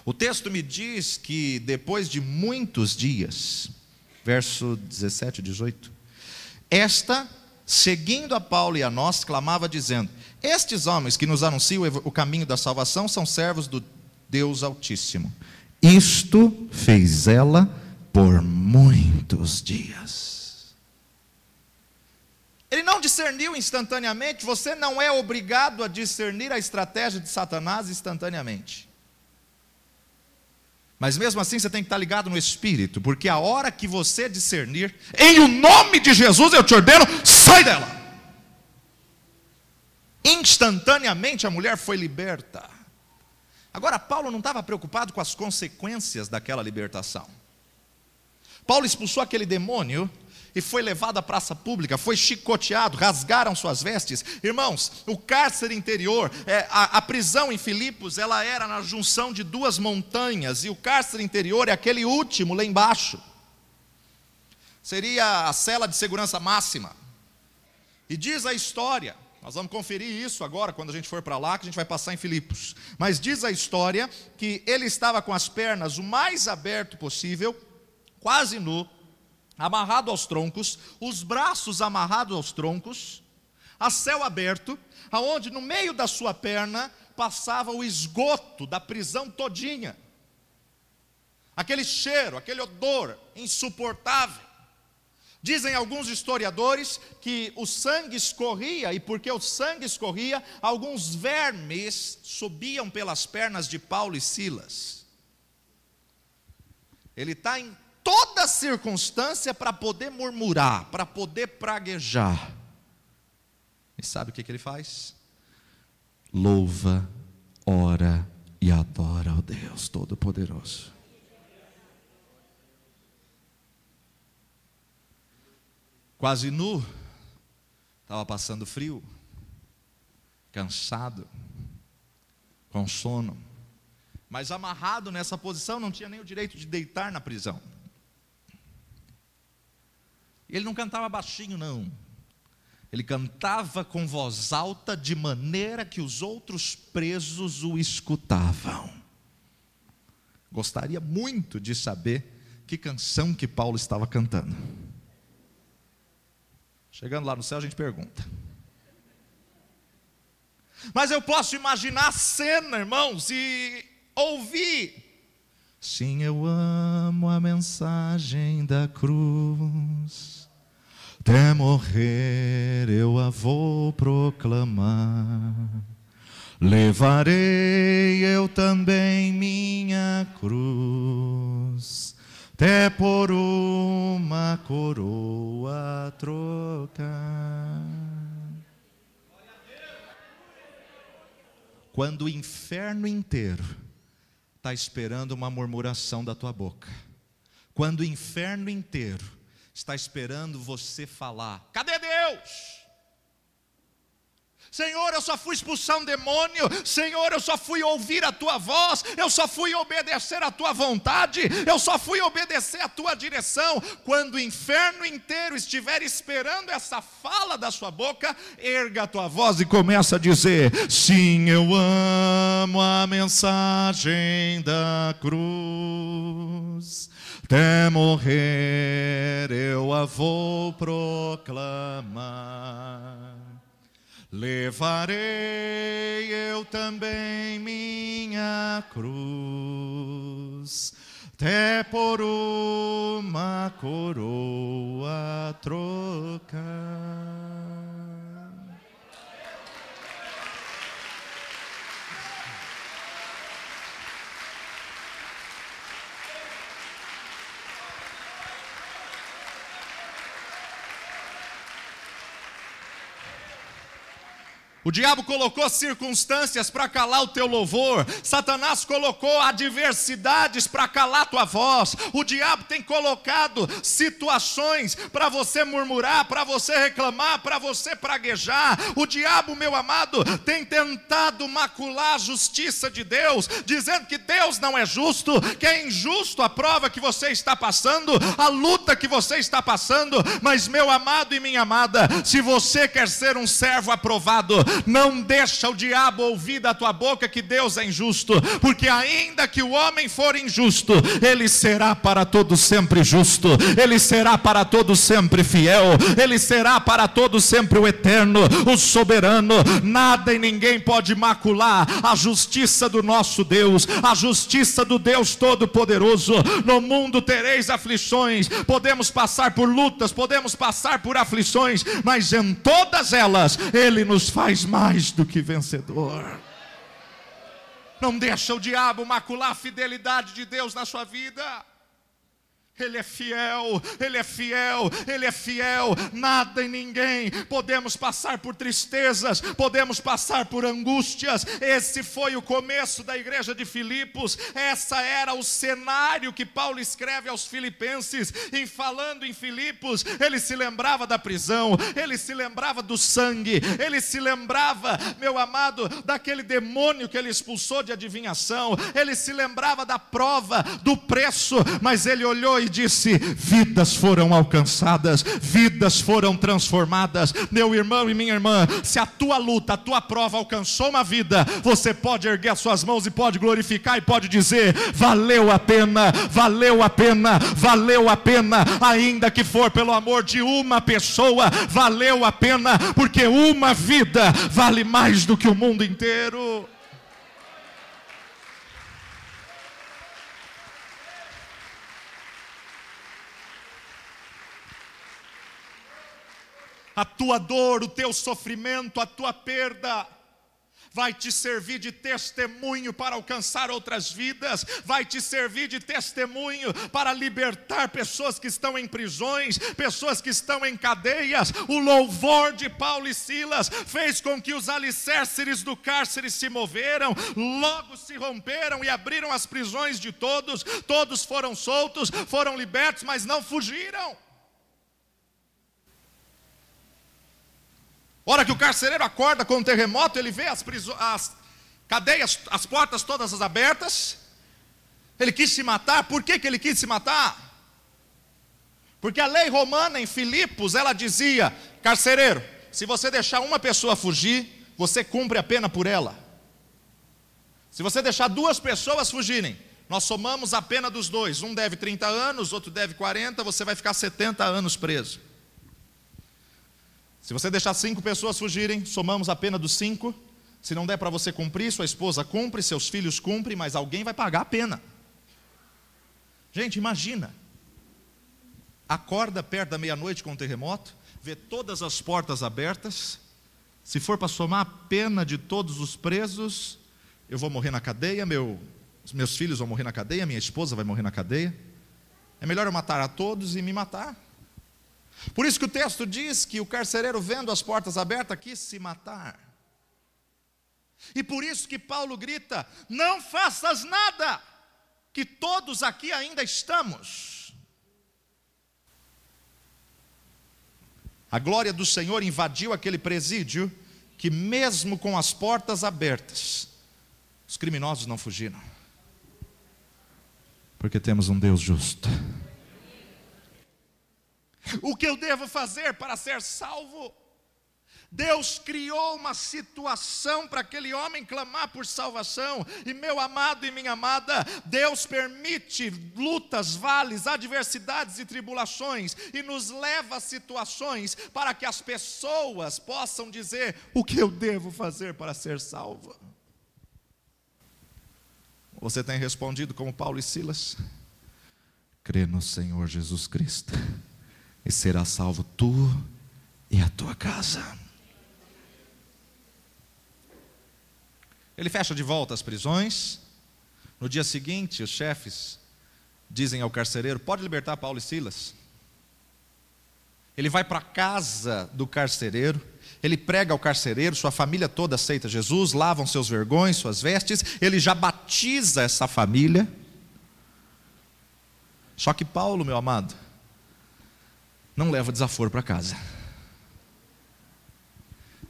O texto me diz que depois de muitos dias, verso 17 e 18, esta, seguindo a Paulo e a nós, clamava dizendo: estes homens que nos anunciam o caminho da salvação são servos do Deus Altíssimo. Isto fez ela por muitos dias. Ele não discerniu instantaneamente. Você não é obrigado a discernir a estratégia de Satanás instantaneamente. Mas mesmo assim você tem que estar ligado no Espírito, porque a hora que você discernir, em o nome de Jesus eu te ordeno, sai dela. Instantaneamente a mulher foi liberta. Agora, Paulo não estava preocupado com as consequências daquela libertação. Paulo expulsou aquele demônio e foi levado à praça pública, foi chicoteado, rasgaram suas vestes. Irmãos, o cárcere interior, a prisão em Filipos, ela era na junção de duas montanhas, e o cárcere interior é aquele último lá embaixo. seria a cela de segurança máxima. E diz a história, nós vamos conferir isso agora, quando a gente for para lá, que a gente vai passar em Filipos. Mas diz a história que ele estava com as pernas o mais aberto possível, quase nu, amarrado aos troncos, os braços amarrados aos troncos, a céu aberto, aonde no meio da sua perna passava o esgoto da prisão todinha. Aquele cheiro, aquele odor insuportável. Dizem alguns historiadores que o sangue escorria, e porque o sangue escorria, alguns vermes subiam pelas pernas de Paulo e Silas. Ele está em toda circunstância para poder murmurar, para poder praguejar. E sabe o que ele faz? Louva, ora e adora ao Deus Todo-Poderoso. Quase nu, estava passando frio, cansado, com sono, mas amarrado nessa posição, não tinha nem o direito de deitar na prisão. E ele não cantava baixinho, não. Ele cantava com voz alta, de maneira que os outros presos o escutavam. Gostaria muito de saber que canção que Paulo estava cantando. Chegando lá no céu a gente pergunta. Mas eu posso imaginar a cena, irmãos, e ouvir. Sim, eu amo a mensagem da cruz, até morrer eu a vou proclamar. Levarei eu também minha cruz, até por uma coroa trocar. Quando o inferno inteiro está esperando uma murmuração da tua boca, quando o inferno inteiro está esperando você falar: cadê Deus? Senhor, eu só fui expulsar um demônio. Senhor, eu só fui ouvir a tua voz. Eu só fui obedecer a tua vontade. Eu só fui obedecer a tua direção. Quando o inferno inteiro estiver esperando essa fala da sua boca, erga a tua voz e começa a dizer: sim, eu amo a mensagem da cruz, até morrer eu a vou proclamar. Levarei eu também minha cruz, até por uma coroa trocar. O diabo colocou circunstâncias para calar o teu louvor. Satanás colocou adversidades para calar a tua voz. O diabo tem colocado situações para você murmurar, para você reclamar, para você praguejar. O diabo, meu amado, tem tentado macular a justiça de Deus, dizendo que Deus não é justo, que é injusto a prova que você está passando, a luta que você está passando. Mas, meu amado e minha amada, se você quer ser um servo aprovado, não deixa o diabo ouvir da tua boca que Deus é injusto, porque ainda que o homem for injusto, ele será para todos sempre justo, ele será para todos sempre fiel, ele será para todos sempre o eterno, o soberano. Nada e ninguém pode macular a justiça do nosso Deus, a justiça do Deus Todo-Poderoso. No mundo tereis aflições, podemos passar por lutas, podemos passar por aflições, mas em todas elas Ele nos faz mais do que vencedor. Não deixa o diabo macular a fidelidade de Deus na sua vida. Ele é fiel, Ele é fiel, Ele é fiel. Nada e ninguém podemos passar por tristezas, podemos passar por angústias. Esse foi o começo da igreja de Filipos. Essa era o cenário que Paulo escreve aos filipenses. E falando em Filipos, ele se lembrava da prisão, ele se lembrava do sangue, ele se lembrava, meu amado, daquele demônio que ele expulsou de adivinhação, ele se lembrava da prova, do preço. Mas ele olhou e ele disse: vidas foram alcançadas, vidas foram transformadas. Meu irmão e minha irmã, se a tua luta, a tua prova alcançou uma vida, você pode erguer as suas mãos e pode glorificar e pode dizer: valeu a pena, valeu a pena, valeu a pena, ainda que for pelo amor de uma pessoa, valeu a pena, porque uma vida vale mais do que o mundo inteiro. A tua dor, o teu sofrimento, a tua perda vai te servir de testemunho para alcançar outras vidas, vai te servir de testemunho para libertar pessoas que estão em prisões, pessoas que estão em cadeias. O louvor de Paulo e Silas fez com que os alicerces do cárcere se moveram, logo se romperam e abriram as prisões de todos. Todos foram soltos, foram libertos, mas não fugiram. Hora que o carcereiro acorda com um terremoto, ele vê as cadeias, as portas todas abertas. Ele quis se matar. Por que ele quis se matar? Porque a lei romana em Filipos, ela dizia: carcereiro, se você deixar uma pessoa fugir, você cumpre a pena por ela. Se você deixar duas pessoas fugirem, nós somamos a pena dos dois. Um deve 30 anos, outro deve 40, você vai ficar 70 anos preso. Se você deixar 5 pessoas fugirem, somamos a pena dos 5. Se não der para você cumprir, sua esposa cumpre, seus filhos cumprem, mas alguém vai pagar a pena. Gente, imagina. Acorda perto da meia-noite com um terremoto, vê todas as portas abertas. Se for para somar a pena de todos os presos, eu vou morrer na cadeia, meus filhos vão morrer na cadeia, minha esposa vai morrer na cadeia. É melhor eu matar a todos e me matar. Por isso que o texto diz que o carcereiro, vendo as portas abertas, quis se matar. E por isso que Paulo grita: não faças nada, que todos aqui ainda estamos. A glória do Senhor invadiu aquele presídio, que mesmo com as portas abertas, os criminosos não fugiram. Porque temos um Deus justo. O que eu devo fazer para ser salvo? Deus criou uma situação para aquele homem clamar por salvação. E meu amado e minha amada, Deus permite lutas, vales, adversidades e tribulações, e nos leva a situações para que as pessoas possam dizer: o que eu devo fazer para ser salvo? Você tem respondido como Paulo e Silas: crê no Senhor Jesus Cristo, e será salvo tu e a tua casa. Ele fecha de volta as prisões. No dia seguinte, os chefes dizem ao carcereiro: pode libertar Paulo e Silas. Ele vai para a casa do carcereiro, ele prega ao carcereiro, sua família toda aceita Jesus, lavam seus vergões, suas vestes, ele já batiza essa família. Só que Paulo, meu amado, não leva desaforo para casa.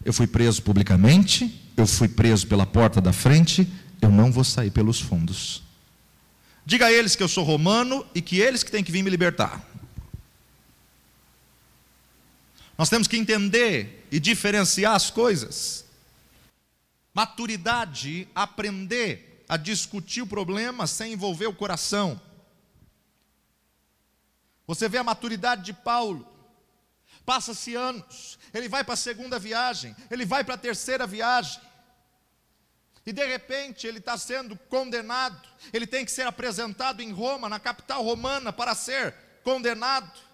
Eu fui preso publicamente, eu fui preso pela porta da frente, eu não vou sair pelos fundos. Diga a eles que eu sou romano e que eles que têm que vir me libertar. Nós temos que entender e diferenciar as coisas. Maturidade, aprender a discutir o problema sem envolver o coração. Você vê a maturidade de Paulo. Passa-se anos, ele vai para a segunda viagem, ele vai para a terceira viagem, e de repente ele está sendo condenado. Ele tem que ser apresentado em Roma, na capital romana, para ser condenado.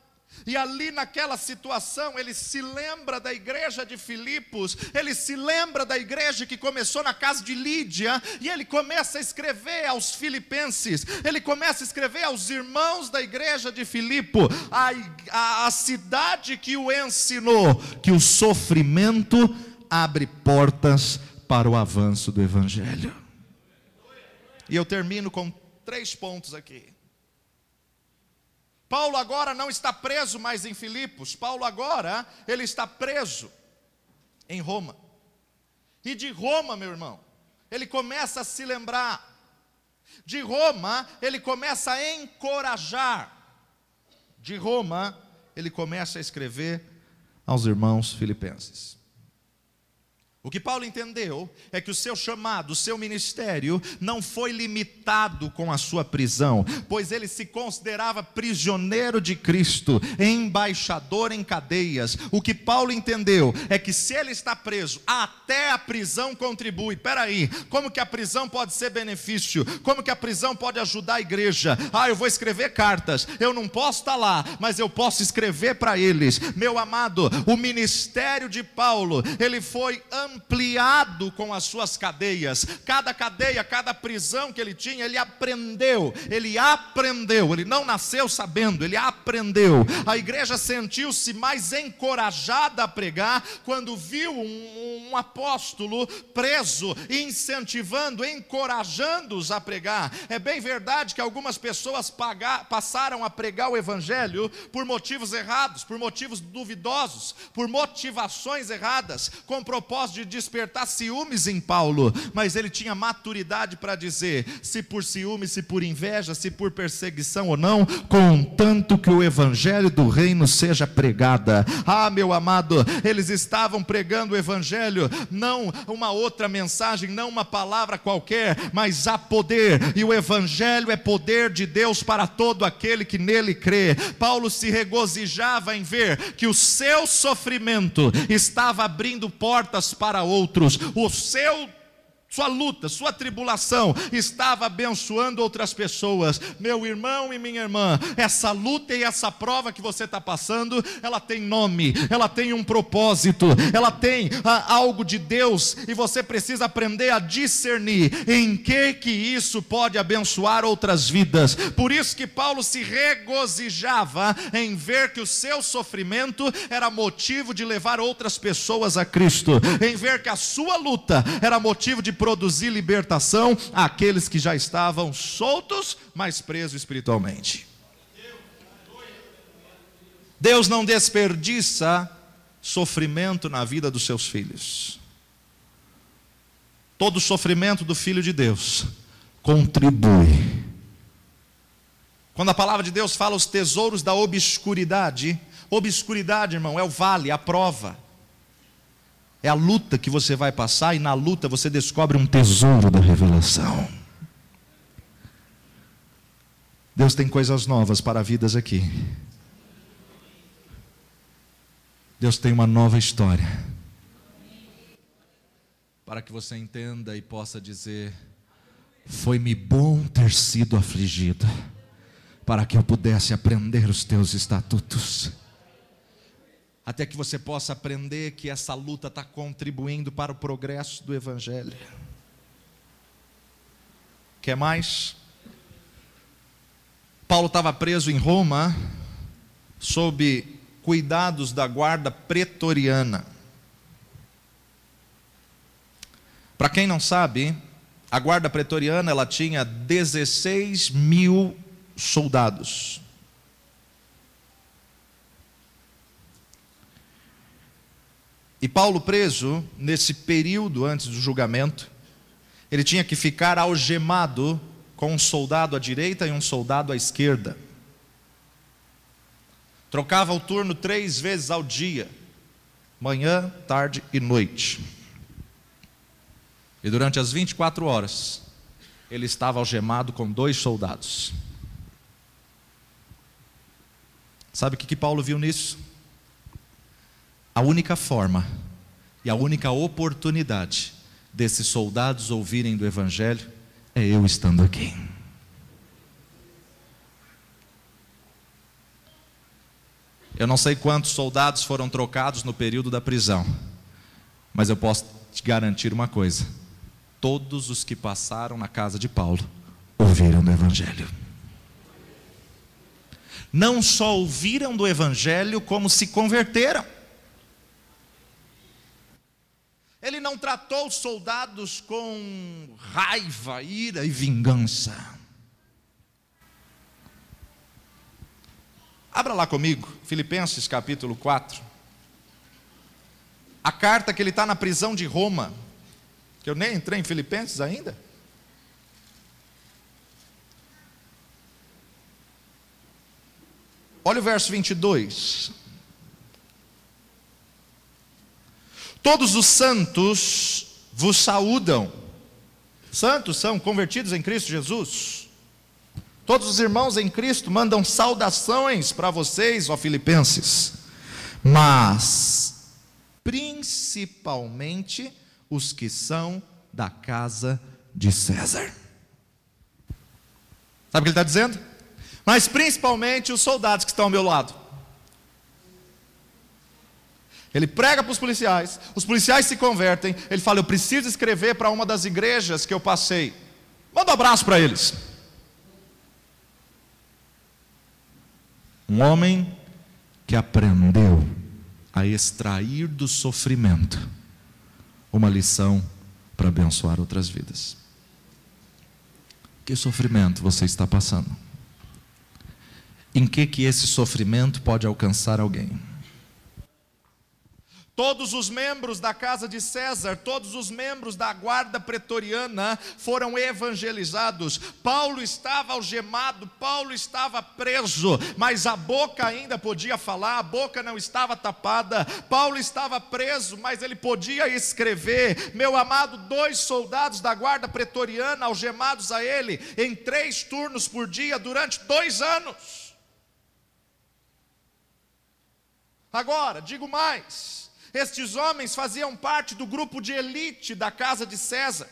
E ali naquela situação ele se lembra da igreja de Filipos, ele se lembra da igreja que começou na casa de Lídia, e ele começa a escrever aos filipenses, ele começa a escrever aos irmãos da igreja de Filipo, a cidade que o ensinou que o sofrimento abre portas para o avanço do evangelho. E eu termino com 3 pontos aqui. Paulo agora não está preso mais em Filipos. Paulo agora, ele está preso em Roma. E de Roma, meu irmão, ele começa a se lembrar. De Roma, ele começa a encorajar de Roma, ele começa a escrever aos irmãos filipenses. O que Paulo entendeu é que o seu chamado, o seu ministério, não foi limitado com a sua prisão, pois ele se considerava prisioneiro de Cristo, embaixador em cadeias. O que Paulo entendeu é que se ele está preso, até a prisão contribui. Peraí, como que a prisão pode ser benefício? Como que a prisão pode ajudar a igreja? Eu vou escrever cartas, eu não posso estar lá, mas eu posso escrever para eles. Meu amado, o ministério de Paulo, ele foi ampliado com as suas cadeias. Cada cadeia, cada prisão que ele tinha, ele aprendeu, ele não nasceu sabendo, ele aprendeu. A igreja sentiu-se mais encorajada a pregar quando viu um apóstolo preso, incentivando, encorajando-os a pregar. É bem verdade que algumas pessoas passaram a pregar o evangelho por motivos errados, por motivos duvidosos, por motivações erradas, com propósito de despertar ciúmes em Paulo, mas ele tinha maturidade para dizer, se por ciúme, se por inveja, se por perseguição ou não, contanto que o evangelho do reino seja pregada. Meu amado, eles estavam pregando o evangelho, não uma outra mensagem, não uma palavra qualquer, mas há poder, e o evangelho é poder de Deus para todo aquele que nele crê. Paulo se regozijava em ver que o seu sofrimento estava abrindo portas para outros, sua luta, sua tribulação estava abençoando outras pessoas. Meu irmão e minha irmã, essa luta e essa prova que você está passando, ela tem nome, ela tem um propósito, ela tem algo de Deus, e você precisa aprender a discernir em que isso pode abençoar outras vidas. Por isso que Paulo se regozijava em ver que o seu sofrimento era motivo de levar outras pessoas a Cristo, em ver que a sua luta era motivo de produzir libertação àqueles que já estavam soltos, mas presos espiritualmente. Deus não desperdiça sofrimento na vida dos seus filhos. Todo sofrimento do Filho de Deus contribui. Quando a palavra de Deus fala os tesouros da obscuridade, obscuridade, irmão, é o vale, a prova. É a luta que você vai passar, e na luta você descobre um tesouro da revelação. Deus tem coisas novas para vidas aqui. Deus tem uma nova história, para que você entenda e possa dizer: foi-me bom ter sido afligido, para que eu pudesse aprender os teus estatutos. Até que você possa aprender que essa luta está contribuindo para o progresso do evangelho. Quer mais? Paulo estava preso em Roma, sob cuidados da guarda pretoriana. Para quem não sabe, a guarda pretoriana, ela tinha 16 mil soldados. E Paulo, preso nesse período antes do julgamento, ele tinha que ficar algemado com um soldado à direita e um soldado à esquerda. Trocava o turno 3 vezes ao dia, manhã, tarde e noite. E durante as 24 horas, ele estava algemado com 2 soldados. Sabe o que Paulo viu nisso? A única forma e a única oportunidade desses soldados ouvirem do evangelho é eu estando aqui. Eu não sei quantos soldados foram trocados no período da prisão, mas eu posso te garantir uma coisa: todos os que passaram na casa de Paulo ouviram do evangelho. Não só ouviram do evangelho, como se converteram. Ele não tratou os soldados com raiva, ira e vingança. Abra lá comigo, Filipenses capítulo 4. A carta que ele está na prisão de Roma, que eu nem entrei em Filipenses ainda. Olha o verso 22. Todos os santos vos saúdam. Santos são convertidos em Cristo Jesus. Todos os irmãos em Cristo mandam saudações para vocês, ó Filipenses. Mas, principalmente, os que são da casa de César. Sabe o que ele está dizendo? Mas principalmente os soldados que estão ao meu lado. Ele prega para os policiais se convertem, ele fala, eu preciso escrever para uma das igrejas que eu passei. Manda um abraço para eles. Um homem que aprendeu a extrair do sofrimento uma lição para abençoar outras vidas. Que sofrimento você está passando? Em que esse sofrimento pode alcançar alguém? Todos os membros da casa de César, todos os membros da guarda pretoriana foram evangelizados. Paulo estava algemado, Paulo estava preso, mas a boca ainda podia falar, a boca não estava tapada. Paulo estava preso, mas ele podia escrever. Meu amado, 2 soldados da guarda pretoriana algemados a ele em 3 turnos por dia durante 2 anos. Agora, digo mais. Estes homens faziam parte do grupo de elite da casa de César.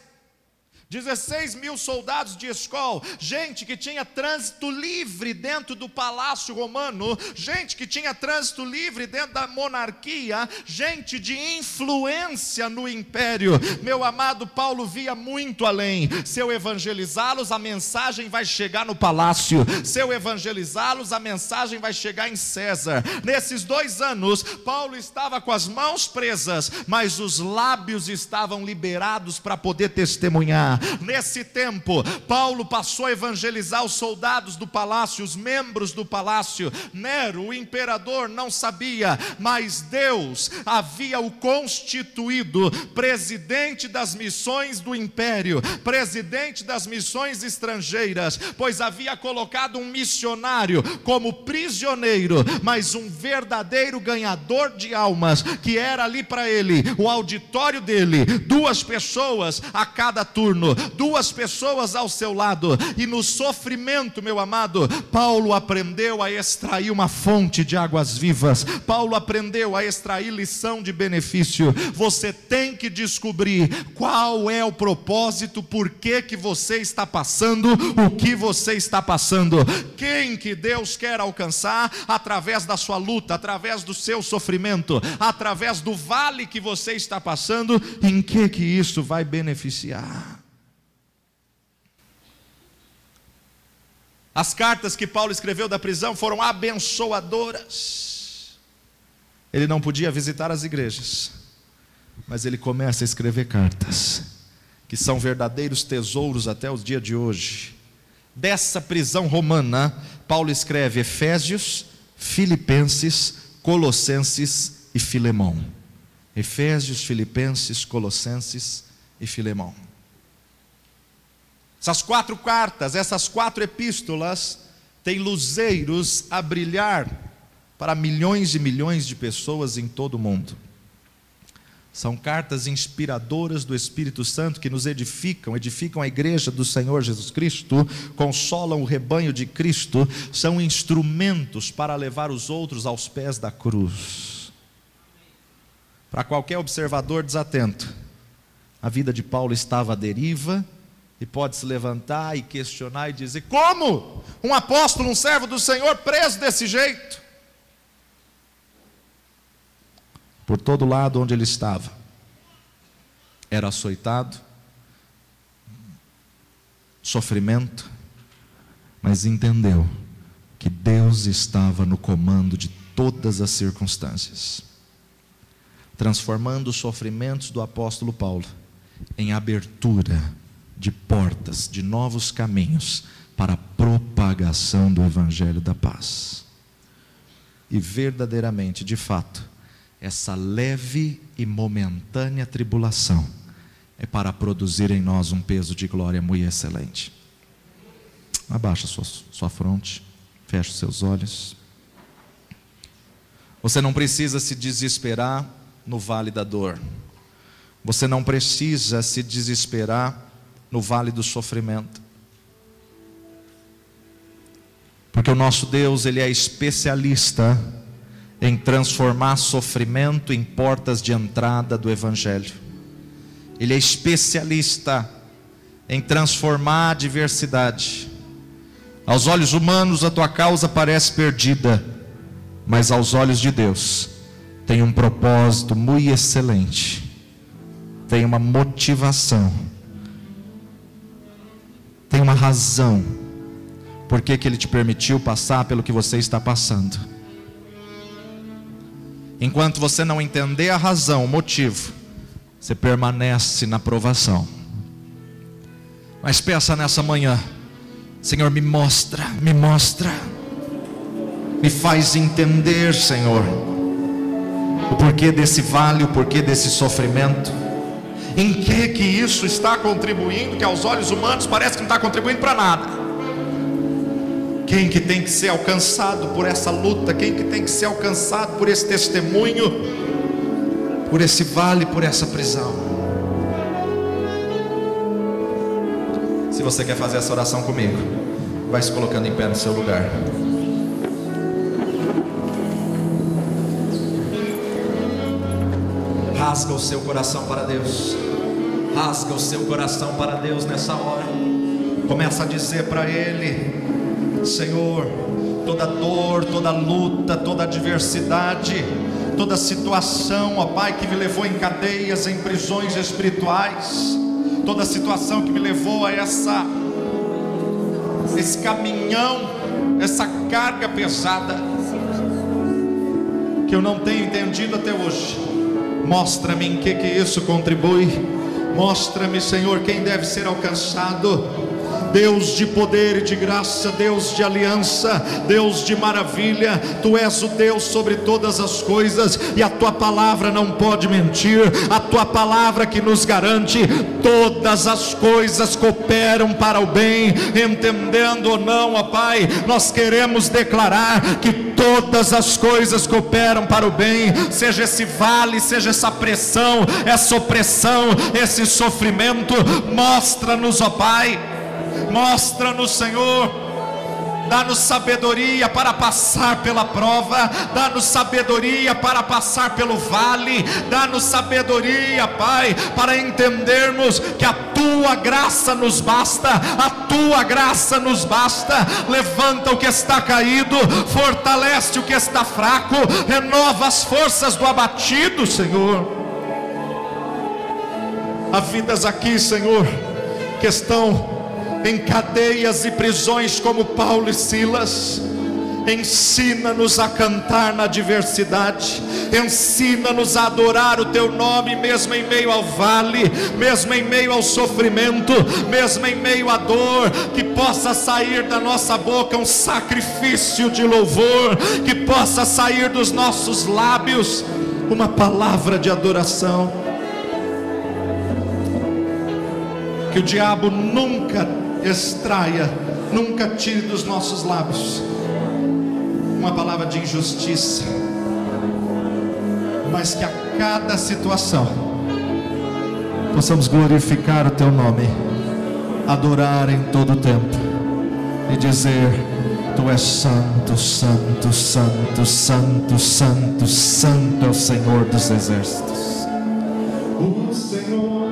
16.000 soldados de escol, gente que tinha trânsito livre dentro do palácio romano, gente que tinha trânsito livre dentro da monarquia, gente de influência no império. Meu amado, Paulo via muito além. Se eu evangelizá-los, a mensagem vai chegar no palácio. Se eu evangelizá-los, a mensagem vai chegar em César. Nesses 2 anos, Paulo estava com as mãos presas, mas os lábios estavam liberados para poder testemunhar. Nesse tempo, Paulo passou a evangelizar os soldados do palácio, os membros do palácio. Nero, o imperador, não sabia, mas Deus havia o constituído presidente das missões do império, presidente das missões estrangeiras, pois havia colocado um missionário como prisioneiro, mas um verdadeiro ganhador de almas, que era ali para ele, o auditório dele, 2 pessoas a cada turno, 2 pessoas ao seu lado. E no sofrimento, meu amado, Paulo aprendeu a extrair uma fonte de águas vivas. Paulo aprendeu a extrair lição de benefício. Você tem que descobrir qual é o propósito, por que você está passando o que você está passando, quem que Deus quer alcançar através da sua luta, através do seu sofrimento, através do vale que você está passando, em que isso vai beneficiar. As cartas que Paulo escreveu da prisão foram abençoadoras. Ele não podia visitar as igrejas, mas ele começa a escrever cartas, que são verdadeiros tesouros até os dias de hoje. Dessa prisão romana, Paulo escreve Efésios, Filipenses, Colossenses e Filemão. Efésios, Filipenses, Colossenses e Filemão. Essas 4 cartas, essas 4 epístolas, têm luzeiros a brilhar para milhões e milhões de pessoas em todo o mundo. São cartas inspiradoras do Espírito Santo que nos edificam a igreja do Senhor Jesus Cristo, consolam o rebanho de Cristo, são instrumentos para levar os outros aos pés da cruz. Para qualquer observador desatento, a vida de Paulo estava à deriva, e pode se levantar e questionar e dizer: como um apóstolo, um servo do Senhor, preso desse jeito? Por todo lado onde ele estava, era açoitado, sofrimento, mas entendeu que Deus estava no comando de todas as circunstâncias, transformando os sofrimentos do apóstolo Paulo em abertura de portas, de novos caminhos para a propagação do Evangelho da paz. E verdadeiramente, de fato, essa leve e momentânea tribulação é para produzir em nós um peso de glória muito excelente. Abaixa sua fronte, feche os seus olhos. Você não precisa se desesperar no vale da dor. Você não precisa se desesperar no vale do sofrimento. Porque o nosso Deus, Ele é especialista em transformar sofrimento em portas de entrada do Evangelho. Ele é especialista em transformar a adversidade. Aos olhos humanos a tua causa parece perdida, mas aos olhos de Deus tem um propósito muito excelente, tem uma motivação, tem uma razão por que Ele te permitiu passar pelo que você está passando. Enquanto você não entender a razão, o motivo, você permanece na provação. Mas peça nessa manhã: Senhor, me mostra, me faz entender, Senhor, o porquê desse vale, o porquê desse sofrimento. Em que isso está contribuindo, que aos olhos humanos parece que não está contribuindo para nada. Quem que tem que ser alcançado por essa luta? Quem que tem que ser alcançado por esse testemunho, por esse vale, por essa prisão? Se você quer fazer essa oração comigo, vai se colocando em pé no seu lugar. Rasga o seu coração para Deus. Rasga o seu coração para Deus nessa hora. Começa a dizer para Ele: Senhor, toda dor, toda luta, toda adversidade, toda situação, ó Pai, que me levou em cadeias, em prisões espirituais, toda situação que me levou a esse caminhão, essa carga pesada, que eu não tenho entendido até hoje. Mostra-me em que isso contribui. Mostra-me, Senhor, quem deve ser alcançado. Deus de poder e de graça, Deus de aliança, Deus de maravilha, Tu és o Deus sobre todas as coisas, e a Tua palavra não pode mentir. A Tua palavra que nos garante: todas as coisas cooperam para o bem. Entendendo ou não, ó Pai, nós queremos declarar que todas as coisas cooperam para o bem. Seja esse vale, seja essa pressão, essa opressão, esse sofrimento, mostra-nos, ó Pai, mostra-nos, Senhor. Dá-nos sabedoria para passar pela prova, dá-nos sabedoria para passar pelo vale, dá-nos sabedoria, Pai, para entendermos que a Tua graça nos basta, a Tua graça nos basta. Levanta o que está caído, fortalece o que está fraco, renova as forças do abatido, Senhor. Há vidas aqui, Senhor, que estão em cadeias e prisões como Paulo e Silas. Ensina-nos a cantar na adversidade, ensina-nos a adorar o Teu nome, mesmo em meio ao vale, mesmo em meio ao sofrimento, mesmo em meio à dor. Que possa sair da nossa boca um sacrifício de louvor, que possa sair dos nossos lábios uma palavra de adoração. Que o diabo nunca extraia, nunca tire dos nossos lábios uma palavra de injustiça, mas que a cada situação possamos glorificar o Teu nome, adorar em todo o tempo e dizer: Tu és santo, santo, santo, santo, santo, santo é o Senhor dos exércitos. O Senhor